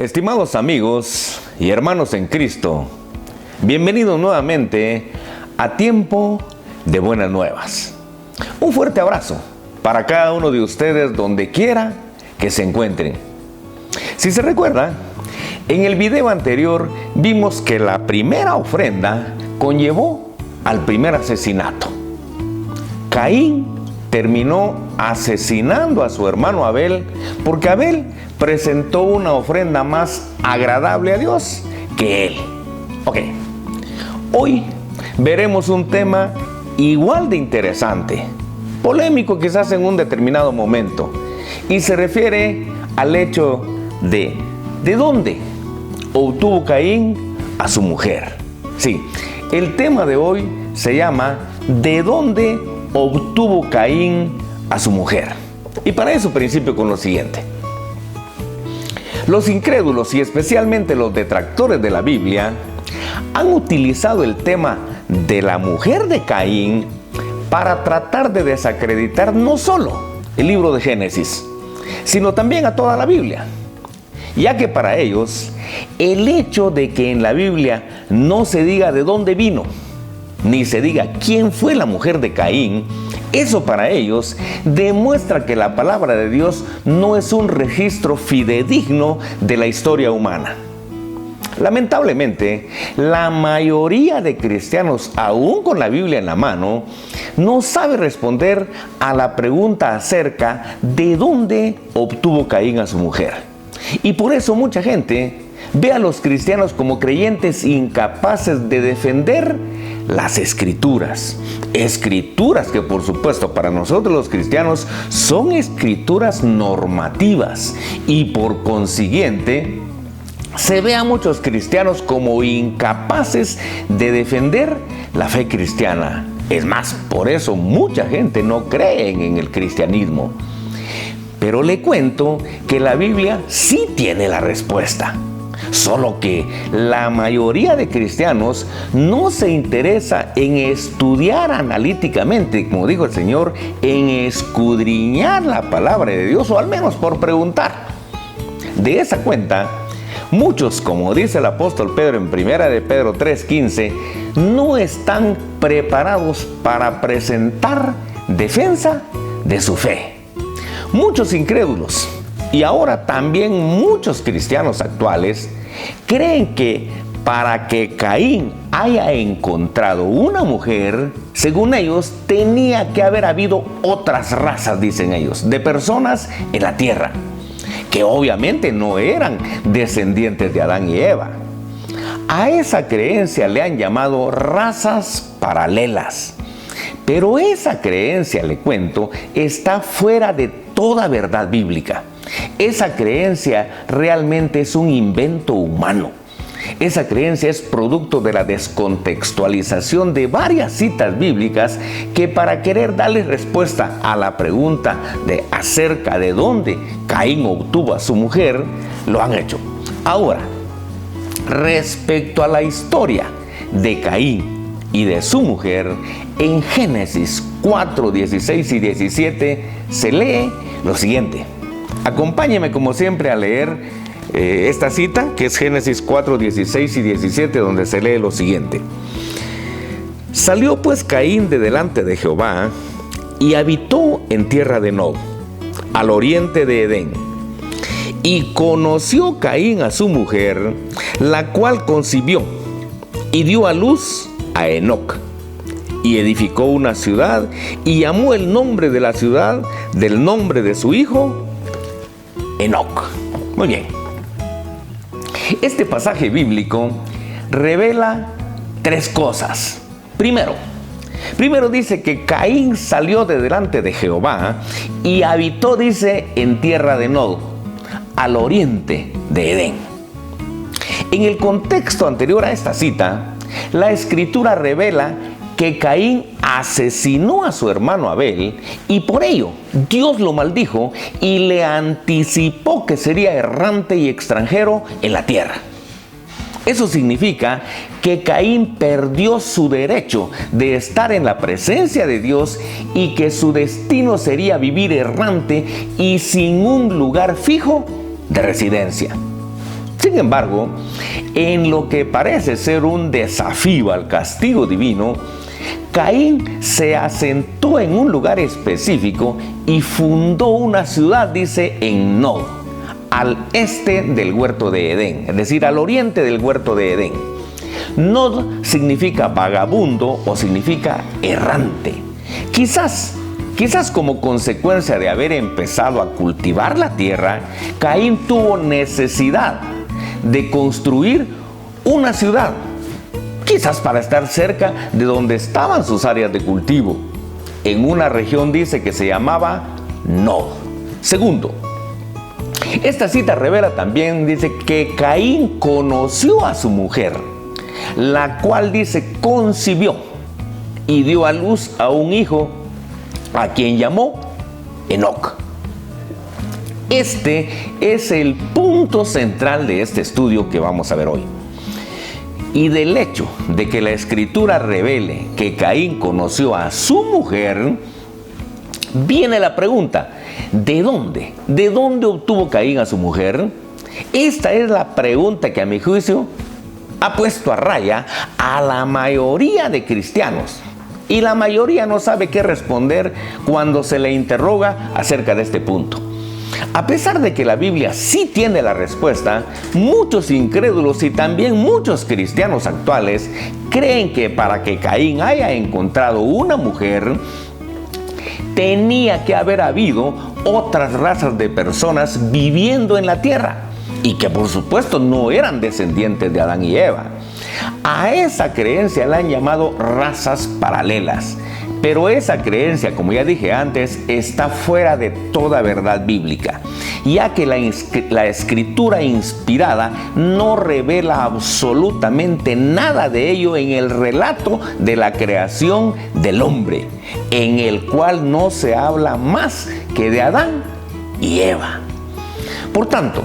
Estimados amigos y hermanos en Cristo, bienvenidos nuevamente a Tiempo de Buenas Nuevas. Un fuerte abrazo para cada uno de ustedes donde quiera que se encuentren. Si se recuerda, en el video anterior vimos que la primera ofrenda conllevó al primer asesinato. Caín terminó asesinando a su hermano Abel porque Abel presentó una ofrenda más agradable a Dios que él. Hoy veremos un tema igual de interesante, polémico quizás en un determinado momento, y se refiere al hecho de dónde obtuvo Caín a su mujer. Sí, el tema de hoy se llama ¿de dónde obtuvo Caín a su mujer? Y para eso principio con lo siguiente. Los incrédulos y especialmente los detractores de la Biblia han utilizado el tema de la mujer de Caín para tratar de desacreditar no solo el libro de Génesis, sino también a toda la Biblia, ya que para ellos el hecho de que en la Biblia no se diga de dónde vino, ni se diga quién fue la mujer de Caín, eso para ellos demuestra que la palabra de Dios no es un registro fidedigno de la historia humana. Lamentablemente, la mayoría de cristianos, aún con la Biblia en la mano, no sabe responder a la pregunta acerca de dónde obtuvo Caín a su mujer. Y por eso mucha gente ve a los cristianos como creyentes incapaces de defender las escrituras que por supuesto para nosotros los cristianos son escrituras normativas, y por consiguiente se ve a muchos cristianos como incapaces de defender la fe cristiana. Es más, por eso mucha gente no cree en el cristianismo. Pero le cuento que la Biblia sí tiene la respuesta. Solo que la mayoría de cristianos no se interesa en estudiar analíticamente, como dijo el Señor, en escudriñar la palabra de Dios, o al menos por preguntar. De esa cuenta, muchos, como dice el apóstol Pedro en 1 de Pedro 3:15, no están preparados para presentar defensa de su fe. Muchos incrédulos, y ahora también muchos cristianos actuales, creen que para que Caín haya encontrado una mujer, según ellos, tenía que haber habido otras razas, dicen ellos, de personas en la tierra, que obviamente no eran descendientes de Adán y Eva. A esa creencia le han llamado razas paralelas. Pero esa creencia, le cuento, está fuera de toda verdad bíblica. Esa creencia realmente es un invento humano. Esa creencia es producto de la descontextualización de varias citas bíblicas que, para querer darle respuesta a la pregunta acerca de dónde Caín obtuvo a su mujer, lo han hecho. Ahora, respecto a la historia de Caín y de su mujer, en Génesis 4, 16 y 17 se lee lo siguiente. Acompáñeme como siempre a leer esta cita, que es Génesis 4, 16 y 17, donde se lee lo siguiente. Salió pues Caín de delante de Jehová y habitó en tierra de Nod, al oriente de Edén. Y conoció Caín a su mujer, la cual concibió y dio a luz a Enoc. Y edificó una ciudad y llamó el nombre de la ciudad del nombre de su hijo Enoc. Muy bien. Este pasaje bíblico revela tres cosas. Primero dice que Caín salió de delante de Jehová y habitó, dice, en tierra de Nod, al oriente de Edén. En el contexto anterior a esta cita, la escritura revela que Caín asesinó a su hermano Abel, y por ello Dios lo maldijo y le anticipó que sería errante y extranjero en la tierra. Eso significa que Caín perdió su derecho de estar en la presencia de Dios y que su destino sería vivir errante y sin un lugar fijo de residencia. Sin embargo, en lo que parece ser un desafío al castigo divino, Caín se asentó en un lugar específico y fundó una ciudad, dice, en Nod, al este del huerto de Edén, es decir, al oriente del huerto de Edén. Nod significa vagabundo o significa errante. Quizás como consecuencia de haber empezado a cultivar la tierra, Caín tuvo necesidad de construir una ciudad, quizás para estar cerca de donde estaban sus áreas de cultivo, en una región, dice, que se llamaba Nod. Segundo, esta cita revela también, dice, que Caín conoció a su mujer, la cual, dice, concibió y dio a luz a un hijo, a quien llamó Enoc. Este es el punto central de este estudio que vamos a ver hoy. Y del hecho de que la Escritura revele que Caín conoció a su mujer, viene la pregunta: ¿de dónde? ¿De dónde obtuvo Caín a su mujer? Esta es la pregunta que, a mi juicio, ha puesto a raya a la mayoría de cristianos. Y la mayoría no sabe qué responder cuando se le interroga acerca de este punto. A pesar de que la Biblia sí tiene la respuesta, muchos incrédulos y también muchos cristianos actuales creen que para que Caín haya encontrado una mujer, tenía que haber habido otras razas de personas viviendo en la tierra, y que por supuesto no eran descendientes de Adán y Eva. A esa creencia la han llamado razas paralelas, pero esa creencia, como ya dije antes, está fuera de toda verdad bíblica, ya que la Escritura inspirada no revela absolutamente nada de ello en el relato de la creación del hombre, en el cual no se habla más que de Adán y Eva. Por tanto,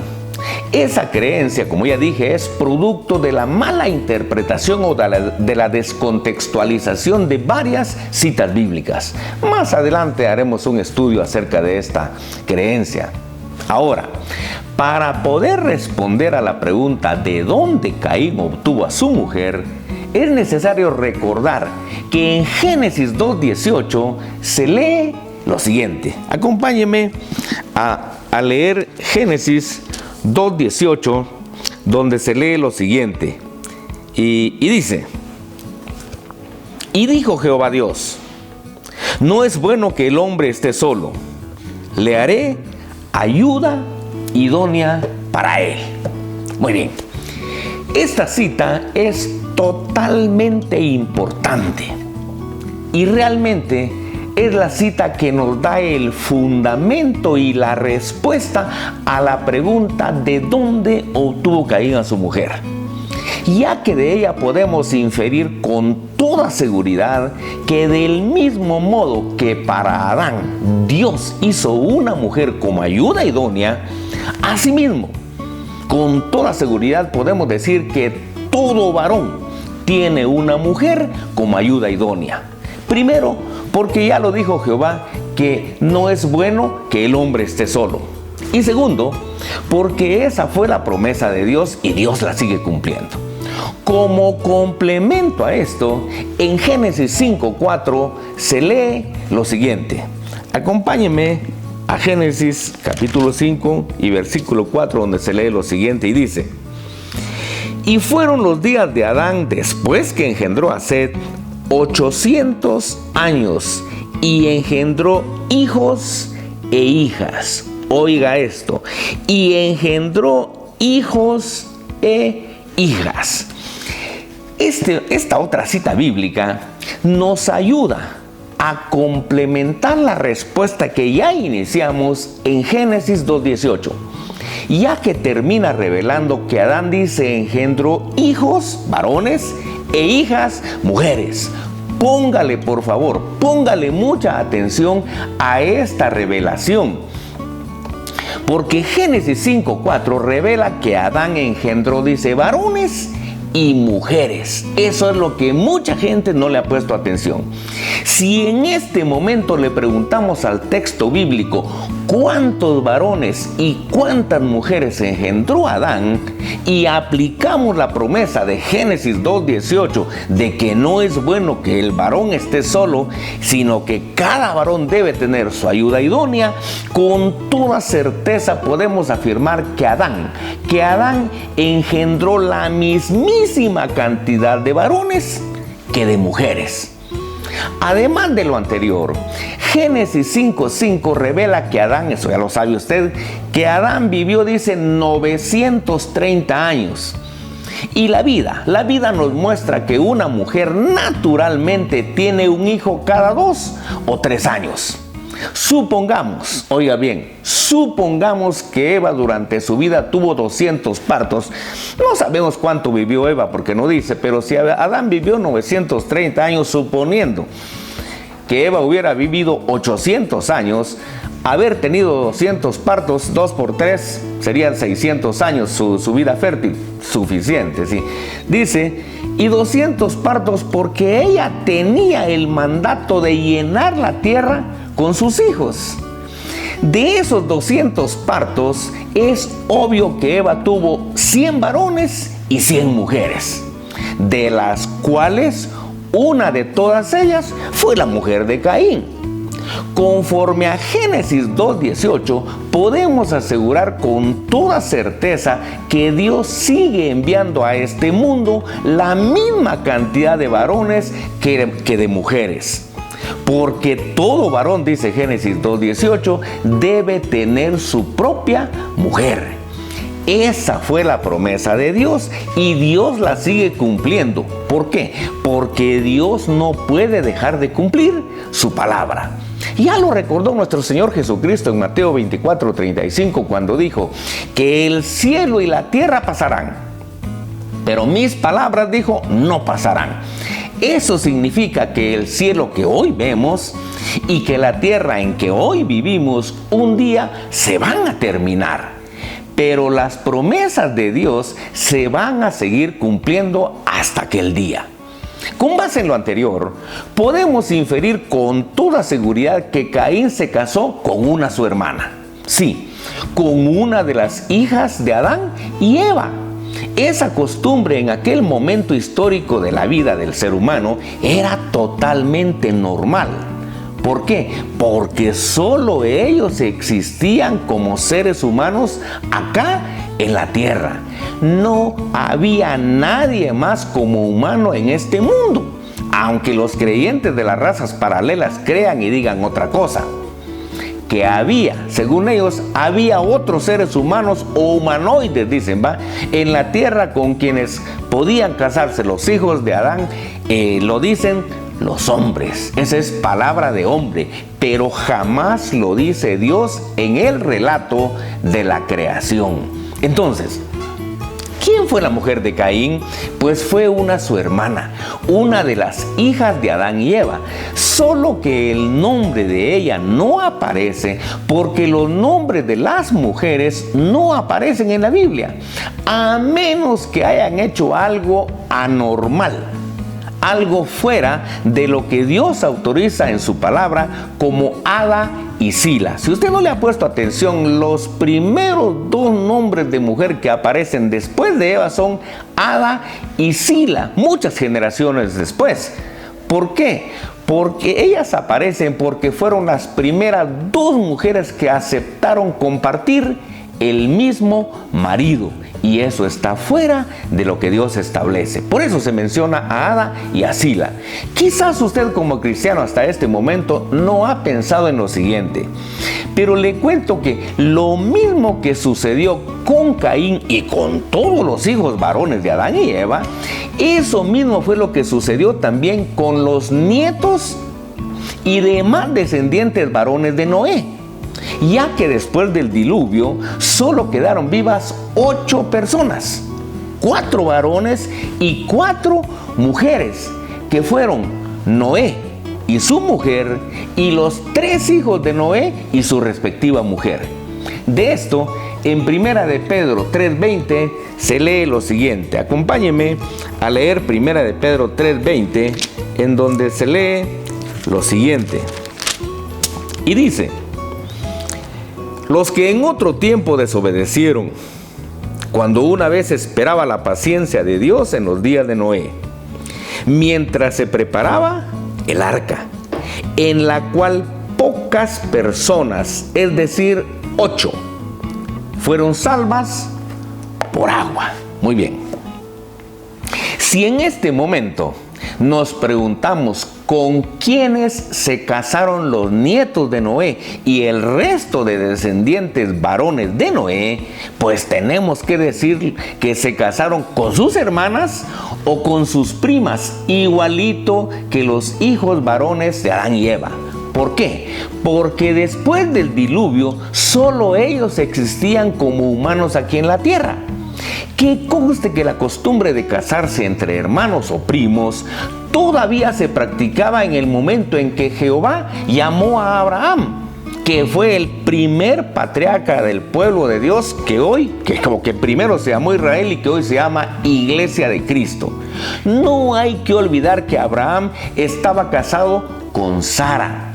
esa creencia, como ya dije, es producto de la mala interpretación o de la descontextualización de varias citas bíblicas. Más adelante haremos un estudio acerca de esta creencia. Ahora, para poder responder a la pregunta de dónde Caín obtuvo a su mujer, es necesario recordar que en Génesis 2:18 se lee lo siguiente. Acompáñeme a leer Génesis 2:18, donde se lee lo siguiente, y dice: y dijo Jehová Dios, no es bueno que el hombre esté solo, le haré ayuda idónea para él. Muy bien, esta cita es totalmente importante y realmente es la cita que nos da el fundamento y la respuesta a la pregunta de dónde obtuvo Caín a su mujer, ya que de ella podemos inferir con toda seguridad que del mismo modo que para Adán Dios hizo una mujer como ayuda idónea, asimismo, con toda seguridad podemos decir que todo varón tiene una mujer como ayuda idónea. Primero, porque ya lo dijo Jehová, que no es bueno que el hombre esté solo. Y segundo, porque esa fue la promesa de Dios y Dios la sigue cumpliendo. Como complemento a esto, en Génesis 5:4 se lee lo siguiente. Acompáñenme a Génesis capítulo 5 y versículo 4, donde se lee lo siguiente y dice: y fueron los días de Adán después que engendró a Set 800 años, y engendró hijos e hijas. Oiga esto: y engendró hijos e hijas. Esta otra cita bíblica nos ayuda a complementar la respuesta que ya iniciamos en Génesis 2:18, ya que termina revelando que Adán, dice, engendró hijos varones e hijas mujeres. Póngale, por favor, póngale mucha atención a esta revelación, porque Génesis 5:4 revela que Adán engendró, dice, varones y mujeres. Eso es lo que mucha gente no le ha puesto atención. Si en este momento le preguntamos al texto bíblico cuántos varones y cuántas mujeres engendró Adán y aplicamos la promesa de Génesis 2:18 de que no es bueno que el varón esté solo, sino que cada varón debe tener su ayuda idónea, con toda certeza podemos afirmar que Adán engendró la mismísima cantidad de varones que de mujeres. Además de lo anterior, Génesis 5:5 revela que Adán, eso ya lo sabe usted, que Adán vivió, dice, 930 años. Y la vida nos muestra que una mujer naturalmente tiene un hijo cada 2 o 3 años. Supongamos, oiga bien, supongamos que Eva durante su vida tuvo 200 partos. No sabemos cuánto vivió Eva porque no dice, pero si Adán vivió 930 años, suponiendo que Eva hubiera vivido 800 años, haber tenido 200 partos, 2 por 3, serían 600 años su vida fértil, suficiente, ¿sí? Dice, y 200 partos porque ella tenía el mandato de llenar la tierra con sus hijos. De esos 200 partos, es obvio que Eva tuvo 100 varones y 100 mujeres, de las cuales una de todas ellas fue la mujer de Caín. Conforme a Génesis 2:18, podemos asegurar con toda certeza que Dios sigue enviando a este mundo la misma cantidad de varones que de mujeres. Porque todo varón, dice Génesis 2:18, debe tener su propia mujer. Esa fue la promesa de Dios y Dios la sigue cumpliendo. ¿Por qué? Porque Dios no puede dejar de cumplir su palabra. Ya lo recordó nuestro Señor Jesucristo en Mateo 24:35 cuando dijo que el cielo y la tierra pasarán, pero mis palabras, dijo, no pasarán. Eso significa que el cielo que hoy vemos y que la tierra en que hoy vivimos un día se van a terminar. Pero las promesas de Dios se van a seguir cumpliendo hasta aquel día. Con base en lo anterior, podemos inferir con toda seguridad que Caín se casó con una su hermana. Sí, con una de las hijas de Adán y Eva. Esa costumbre en aquel momento histórico de la vida del ser humano era totalmente normal. ¿Por qué? Porque solo ellos existían como seres humanos acá en la tierra. No había nadie más como humano en este mundo, aunque los creyentes de las razas paralelas crean y digan otra cosa. Que había, según ellos, había otros seres humanos o humanoides, dicen, en la tierra con quienes podían casarse los hijos de Adán, lo dicen los hombres. Esa es palabra de hombre, pero jamás lo dice Dios en el relato de la creación. Entonces, ¿quién fue la mujer de Caín? Pues fue su hermana, una de las hijas de Adán y Eva. Solo que el nombre de ella no aparece porque los nombres de las mujeres no aparecen en la Biblia, a menos que hayan hecho algo anormal, algo fuera de lo que Dios autoriza en su palabra, como Ada y Sila. Si usted no le ha puesto atención, los primeros 2 nombres de mujer que aparecen después de Eva son Ada y Sila, muchas generaciones después. ¿Por qué? Porque ellas aparecen porque fueron las primeras 2 mujeres que aceptaron compartir el mismo marido. Y eso está fuera de lo que Dios establece. Por eso se menciona a Ada y a Sila. Quizás usted como cristiano hasta este momento no ha pensado en lo siguiente, pero le cuento que lo mismo que sucedió con Caín y con todos los hijos varones de Adán y Eva, eso mismo fue lo que sucedió también con los nietos y demás descendientes varones de Noé, ya que después del diluvio solo quedaron vivas 8 personas, 4 varones y 4 mujeres, que fueron Noé y su mujer y los 3 hijos de Noé y su respectiva mujer. De esto, en Primera de Pedro 3:20 se lee lo siguiente. Acompáñeme a leer Primera de Pedro 3:20, en donde se lee lo siguiente. Y dice: Los que en otro tiempo desobedecieron, cuando una vez esperaba la paciencia de Dios en los días de Noé, mientras se preparaba el arca, en la cual pocas personas, es decir, 8, fueron salvas por agua. Muy bien. Si en este momento nos preguntamos con quiénes se casaron los nietos de Noé y el resto de descendientes varones de Noé, pues tenemos que decir que se casaron con sus hermanas o con sus primas, igualito que los hijos varones de Adán y Eva. ¿Por qué? Porque después del diluvio solo ellos existían como humanos aquí en la tierra. Que conste que la costumbre de casarse entre hermanos o primos todavía se practicaba en el momento en que Jehová llamó a Abraham, que fue el primer patriarca del pueblo de Dios, que como que primero se llamó Israel y que hoy se llama Iglesia de Cristo. No hay que olvidar que Abraham estaba casado con Sara,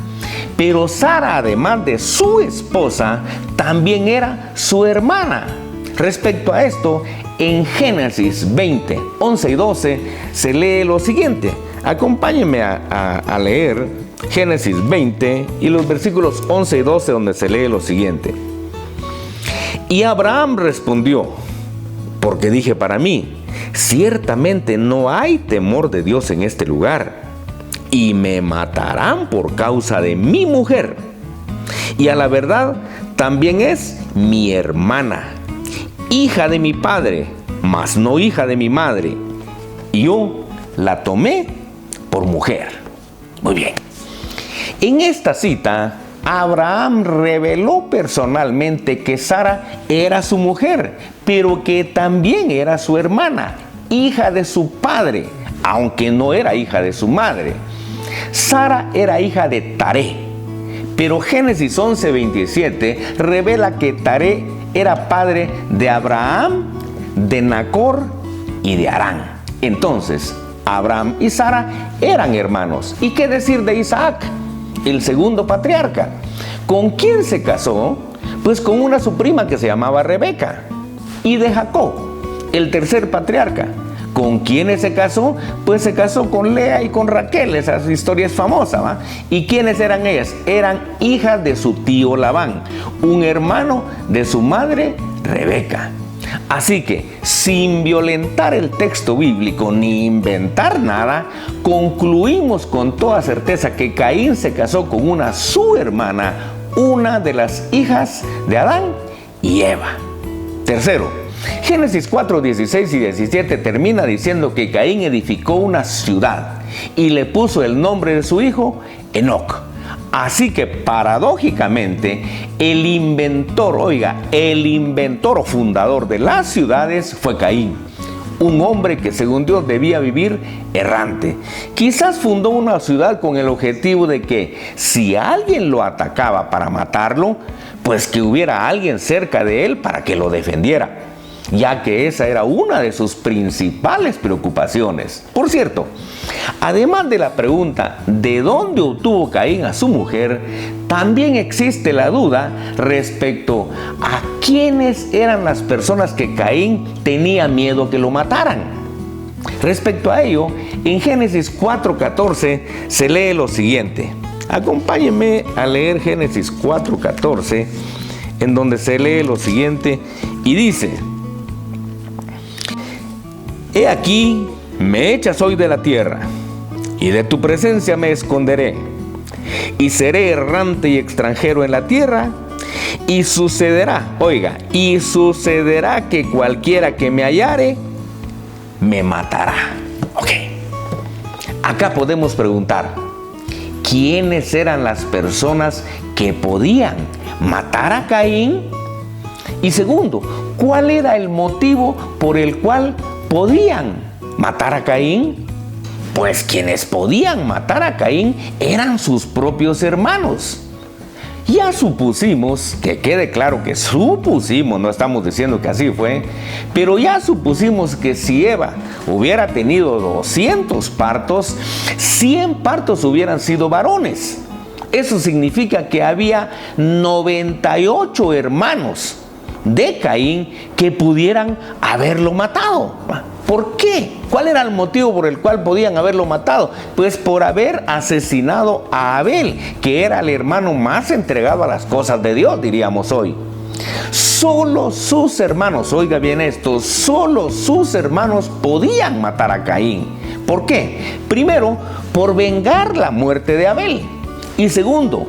pero Sara, además de su esposa, también era su hermana. Respecto a esto, en Génesis 20, 11 y 12 se lee lo siguiente. Acompáñenme a leer Génesis 20 y los versículos 11 y 12, donde se lee lo siguiente. Y Abraham respondió, porque dije para mí, ciertamente no hay temor de Dios en este lugar, y me matarán por causa de mi mujer. Y a la verdad también es mi hermana, hija de mi padre, mas no hija de mi madre. Y yo la tomé por mujer. Muy bien. En esta cita, Abraham reveló personalmente que Sara era su mujer, pero que también era su hermana, hija de su padre, aunque no era hija de su madre. Sara era hija de Taré, pero Génesis 11:27 revela que Taré era padre de Abraham, de Nacor y de Harán. Entonces, Abraham y Sara eran hermanos. ¿Y qué decir de Isaac, el segundo patriarca? ¿Con quién se casó? Pues con una su prima que se llamaba Rebeca. Y de Jacob, el tercer patriarca, ¿con quiénes se casó? Pues se casó con Lea y con Raquel. Esa historia es famosa, ¿va? ¿Y quiénes eran ellas? Eran hijas de su tío Labán, un hermano de su madre Rebeca. Así que, sin violentar el texto bíblico ni inventar nada, concluimos con toda certeza que Caín se casó con su hermana, una de las hijas de Adán y Eva. Tercero, Génesis 4, 16 y 17 termina diciendo que Caín edificó una ciudad y le puso el nombre de su hijo Enoc. Así que paradójicamente el inventor o fundador de las ciudades fue Caín, un hombre que según Dios debía vivir errante. Quizás fundó una ciudad con el objetivo de que si alguien lo atacaba para matarlo, pues que hubiera alguien cerca de él para que lo defendiera, ya que esa era una de sus principales preocupaciones. Por cierto, además de la pregunta ¿de dónde obtuvo Caín a su mujer?, también existe la duda respecto a quiénes eran las personas que Caín tenía miedo que lo mataran. Respecto a ello, en Génesis 4:14 se lee lo siguiente. Acompáñenme a leer Génesis 4:14, en donde se lee lo siguiente y dice: He aquí, me echas hoy de la tierra, y de tu presencia me esconderé, y seré errante y extranjero en la tierra, y sucederá que cualquiera que me hallare, me matará. Ok. Acá podemos preguntar, ¿quiénes eran las personas que podían matar a Caín? Y segundo, ¿cuál era el motivo por el cual podían matar a Caín? Pues quienes podían matar a Caín eran sus propios hermanos. Ya supusimos, que quede claro que supusimos, no estamos diciendo que así fue, pero ya supusimos que si Eva hubiera tenido 200 partos, 100 partos hubieran sido varones. Eso significa que había 98 hermanos de Caín que pudieran haberlo matado. ¿Por qué? ¿Cuál era el motivo por el cual podían haberlo matado? Pues por haber asesinado a Abel, que era el hermano más entregado a las cosas de Dios, diríamos hoy. Solo sus hermanos, oiga bien esto, solo sus hermanos podían matar a Caín. ¿Por qué? Primero, por vengar la muerte de Abel. Y segundo,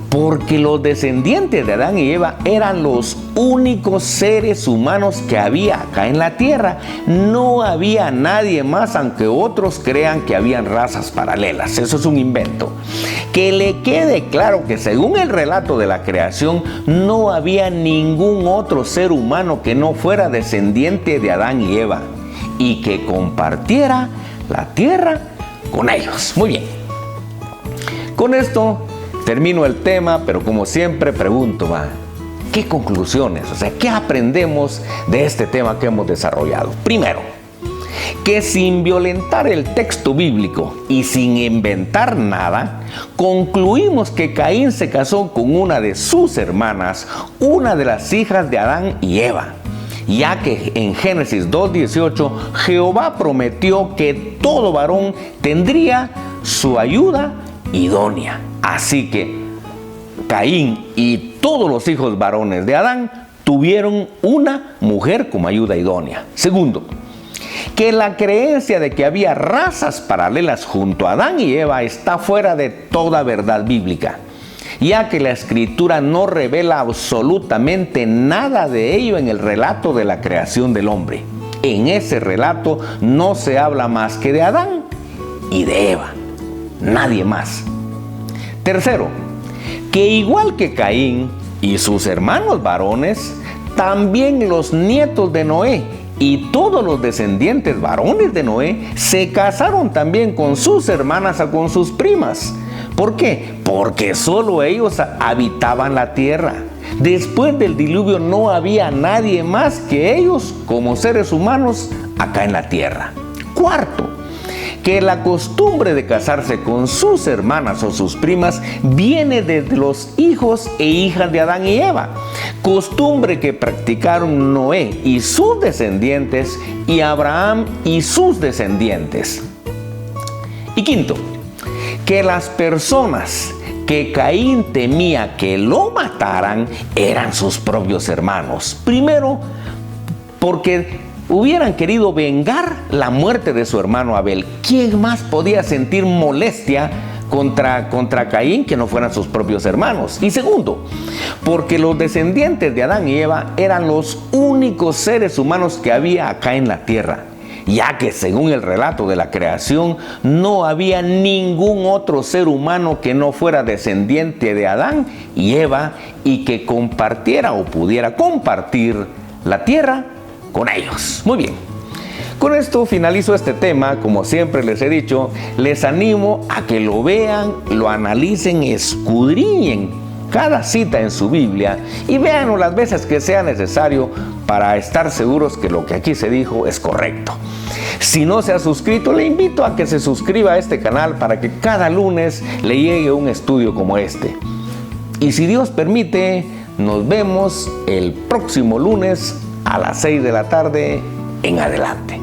porque los descendientes de Adán y Eva eran los únicos seres humanos que había acá en la tierra. No había nadie más, aunque otros crean que habían razas paralelas. Eso es un invento. Que le quede claro que según el relato de la creación, no había ningún otro ser humano que no fuera descendiente de Adán y Eva y que compartiera la tierra con ellos. Muy bien. Con esto termino el tema, pero como siempre pregunto, ¿qué conclusiones? O sea, ¿qué aprendemos de este tema que hemos desarrollado? Primero, que sin violentar el texto bíblico y sin inventar nada, concluimos que Caín se casó con una de sus hermanas, una de las hijas de Adán y Eva, ya que en Génesis 2:18 Jehová prometió que todo varón tendría su ayuda idónea. Así que Caín y todos los hijos varones de Adán tuvieron una mujer como ayuda idónea. Segundo, que la creencia de que había razas paralelas junto a Adán y Eva está fuera de toda verdad bíblica, ya que la Escritura no revela absolutamente nada de ello en el relato de la creación del hombre. En ese relato no se habla más que de Adán y de Eva, nadie más. Tercero, que igual que Caín y sus hermanos varones, también los nietos de Noé y todos los descendientes varones de Noé se casaron también con sus hermanas o con sus primas. ¿Por qué? Porque solo ellos habitaban la tierra. Después del diluvio no había nadie más que ellos como seres humanos acá en la tierra. Cuarto, que la costumbre de casarse con sus hermanas o sus primas viene desde los hijos e hijas de Adán y Eva, costumbre que practicaron Noé y sus descendientes y Abraham y sus descendientes. Y quinto, que las personas que Caín temía que lo mataran eran sus propios hermanos. Primero, porque hubieran querido vengar la muerte de su hermano Abel. ¿Quién más podía sentir molestia contra Caín que no fueran sus propios hermanos? Y segundo, porque los descendientes de Adán y Eva eran los únicos seres humanos que había acá en la tierra, ya que según el relato de la creación no había ningún otro ser humano que no fuera descendiente de Adán y Eva y que compartiera o pudiera compartir la tierra con ellos. Muy bien. Con esto finalizo este tema. Como siempre les he dicho, les animo a que lo vean, lo analicen, escudriñen cada cita en su Biblia y véanlo las veces que sea necesario para estar seguros que lo que aquí se dijo es correcto. Si no se ha suscrito, le invito a que se suscriba a este canal para que cada lunes le llegue un estudio como este. Y si Dios permite, nos vemos el próximo lunes a las 6 de la tarde en adelante.